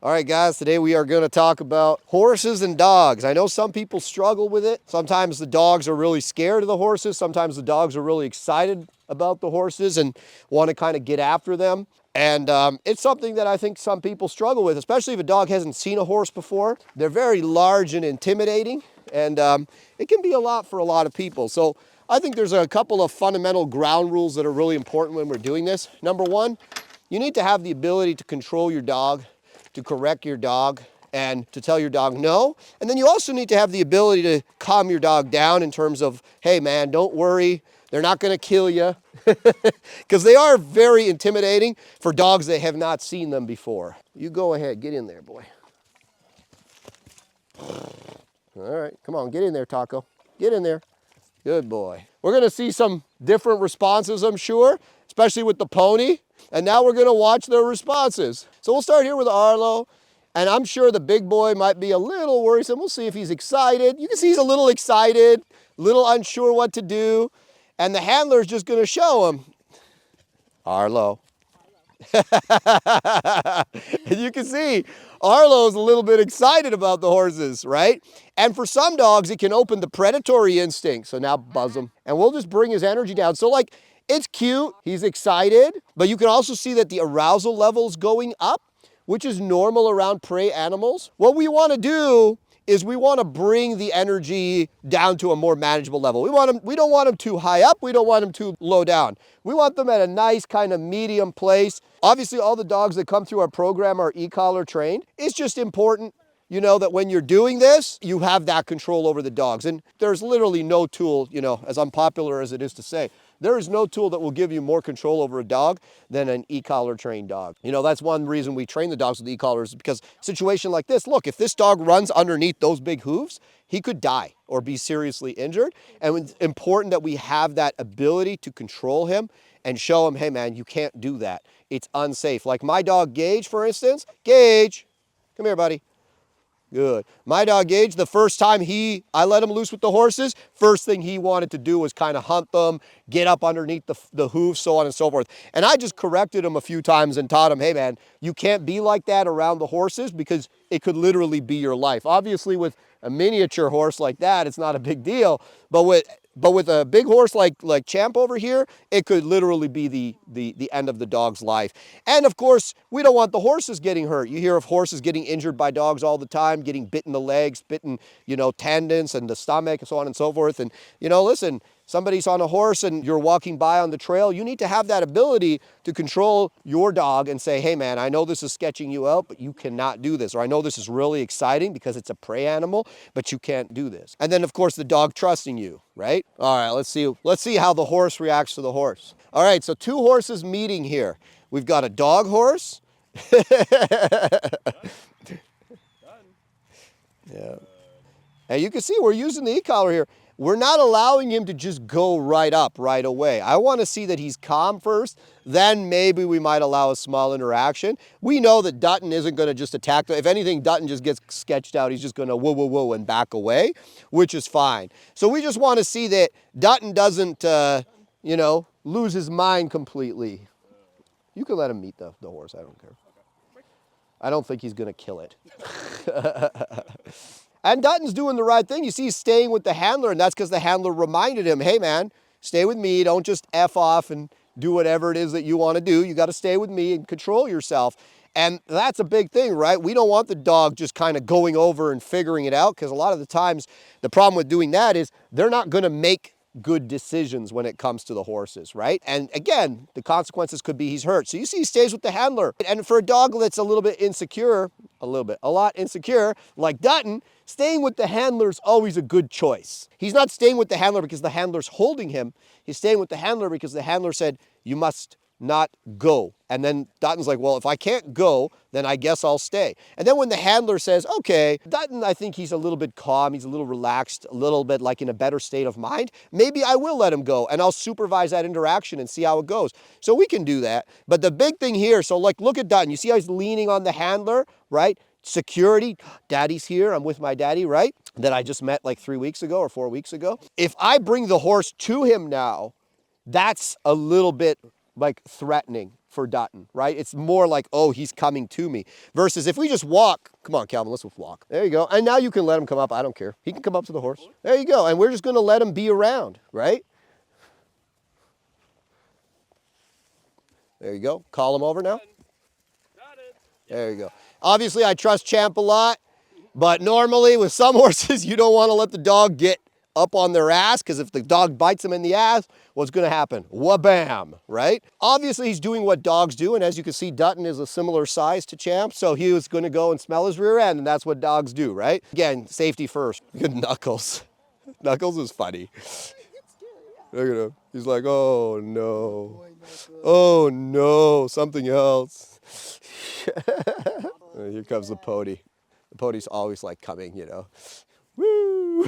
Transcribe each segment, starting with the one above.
All right, guys, today we are going to talk about horses and dogs. I know some people struggle with it. Sometimes the dogs are really scared of the horses. Sometimes the dogs are really excited about the horses and want to kind of get after them. And it's something that I think some people struggle with, especially if a dog hasn't seen a horse before. They're very large and intimidating, and it can be a lot for a lot of people. So I think there's a couple of fundamental ground rules that are really important when we're doing this. Number one, you need to have the ability to control your dog, to correct your dog, and to tell your dog no. And then you also need to have the ability to calm your dog down in terms of, hey man, don't worry, they're not going to kill you. Because they are very intimidating for dogs that have not seen them before. You go ahead, get in there, boy. All right, come on, get in there, Taco. Get in there. Good boy. We're going to see some different responses, I'm sure, especially with the pony. And now we're going to watch their responses. So we'll start here with Arlo. And I'm sure the big boy might be a little worrisome. We'll see if he's excited. You can see he's a little excited, a little unsure what to do. And the handler's just going to show him. Arlo. And you can see Arlo's a little bit excited about the horses, right? And for some dogs, it can open the predatory instinct. So now buzz him. And we'll just bring his energy down. So like, it's cute, he's excited, but you can also see that the arousal level is going up, which is normal around prey animals. What we want to do is we want to bring the energy down to a more manageable level. We don't want them too high up, we don't want them too low down. We want them at a nice kind of medium place. Obviously, all the dogs that come through our program are e-collar trained. It's just important, you know, that when you're doing this, you have that control over the dogs. And there's literally no tool, you know, as unpopular as it is to say, there is no tool that will give you more control over a dog than an e-collar trained dog. You know, that's one reason we train the dogs with e-collars, because a situation like this, look, if this dog runs underneath those big hooves, he could die or be seriously injured. And it's important that we have that ability to control him and show him, hey man, you can't do that. It's unsafe. Like my dog Gage, for instance. Gage, come here, buddy. Good. My dog Gage, the first time I let him loose with the horses, first thing he wanted to do was kind of hunt them, get up underneath the hoof, so on and so forth. And I just corrected him a few times and taught him, hey man, you can't be like that around the horses because it could literally be your life. Obviously with a miniature horse like that, it's not a big deal, but with a big horse like Champ over here, it could literally be the end of the dog's life. And of course, we don't want the horses getting hurt. You hear of horses getting injured by dogs all the time, getting bitten the legs, bitten, you know, tendons and the stomach and so on and so forth. And, you know, listen, somebody's on a horse and you're walking by on the trail, you need to have that ability to control your dog and say, hey man, I know this is sketching you out, but you cannot do this. Or I know this is really exciting because it's a prey animal, but you can't do this. And then of course the dog trusting you, right? All right, let's see how the horse reacts to the horse. All right, so two horses meeting here. We've got a dog horse. Yeah. And you can see we're using the e-collar here. We're not allowing him to just go right up right away. I want to see that he's calm first, then maybe we might allow a small interaction. We know that Dutton isn't going to just attack. If anything, Dutton just gets sketched out. He's just going to whoa, whoa, whoa and back away, which is fine. So we just want to see that Dutton doesn't, you know, lose his mind completely. You can let him meet the horse. I don't care. I don't think he's going to kill it. And Dutton's doing the right thing. You see he's staying with the handler, and that's because the handler reminded him, hey man, stay with me. Don't just F off and do whatever it is that you want to do. You got to stay with me and control yourself. And that's a big thing, right? We don't want the dog just kind of going over and figuring it out, because a lot of the times the problem with doing that is they're not going to make good decisions when it comes to the horses, right? And again, the consequences could be he's hurt. So you see he stays with the handler. And for a dog that's a little bit insecure, a lot insecure, like Dutton, staying with the handler is always a good choice. He's not staying with the handler because the handler's holding him. He's staying with the handler because the handler said, you must not go. And then Dutton's like, well, if I can't go, then I guess I'll stay. And then when the handler says, okay, Dutton, I think he's a little bit calm, he's a little relaxed, a little bit like in a better state of mind, maybe I will let him go and I'll supervise that interaction and see how it goes. So we can do that. But the big thing here, so like look at Dutton, you see how he's leaning on the handler, right? Security, daddy's here, I'm with my daddy, right? That I just met like 3 weeks ago or 4 weeks ago. If I bring the horse to him now, that's a little bit like threatening. for Dutton, right? It's more like, oh, he's coming to me. Versus if we just walk, come on, Calvin, let's walk. There you go. And now you can let him come up. I don't care. He can come up to the horse. There you go. And we're just going to let him be around, right? There you go. Call him over now. There you go. Obviously, I trust Champ a lot, but normally with some horses, you don't want to let the dog get up on their ass, because if the dog bites him in the ass, what's going to happen? Wha-bam, right? Obviously, he's doing what dogs do, and as you can see, Dutton is a similar size to Champ, so he was going to go and smell his rear end, and that's what dogs do, right? Again, safety first. Good Knuckles. Knuckles is funny. Look at him. He's like, oh, no. Oh, no, something else. Here comes the pony. The pony's always like coming, you know. Woo!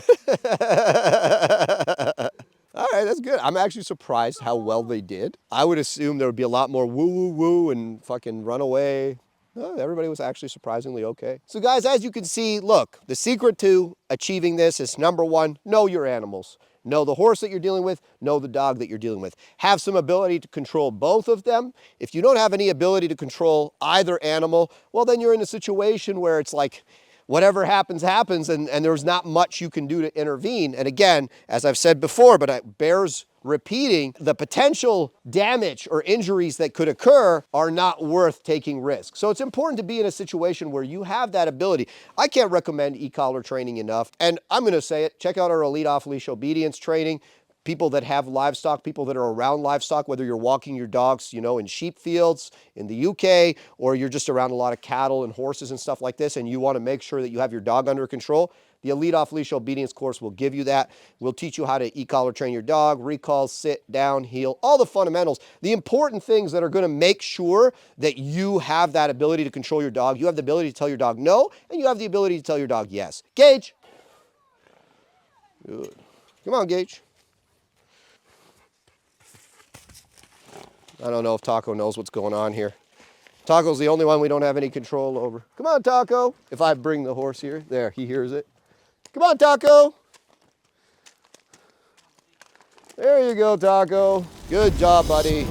All right, that's good. I'm actually surprised how well they did. I would assume there would be a lot more woo, woo, woo and fucking run away. No, everybody was actually surprisingly okay. So guys, as you can see, look, the secret to achieving this is number one, know your animals. Know the horse that you're dealing with, know the dog that you're dealing with. Have some ability to control both of them. If you don't have any ability to control either animal, well, then you're in a situation where it's like, whatever happens, happens, and there's not much you can do to intervene. And again, as I've said before, but it bears repeating, the potential damage or injuries that could occur are not worth taking risks. So it's important to be in a situation where you have that ability. I can't recommend e-collar training enough. And I'm going to say it, check out our elite off-leash obedience training. People that have livestock, people that are around livestock, whether you're walking your dogs, you know, in sheep fields in the UK, or you're just around a lot of cattle and horses and stuff like this, and you want to make sure that you have your dog under control, the Elite Off-Leash Obedience course will give you that. We'll teach you how to e-collar train your dog, recall, sit, down, heel, all the fundamentals, the important things that are going to make sure that you have that ability to control your dog. You have the ability to tell your dog no, and you have the ability to tell your dog yes. Gage. Good. Come on, Gage. I don't know if Taco knows what's going on here. Taco's the only one we don't have any control over. Come on, Taco. If I bring the horse here, there, he hears it. Come on, Taco. There you go, Taco. Good job, buddy.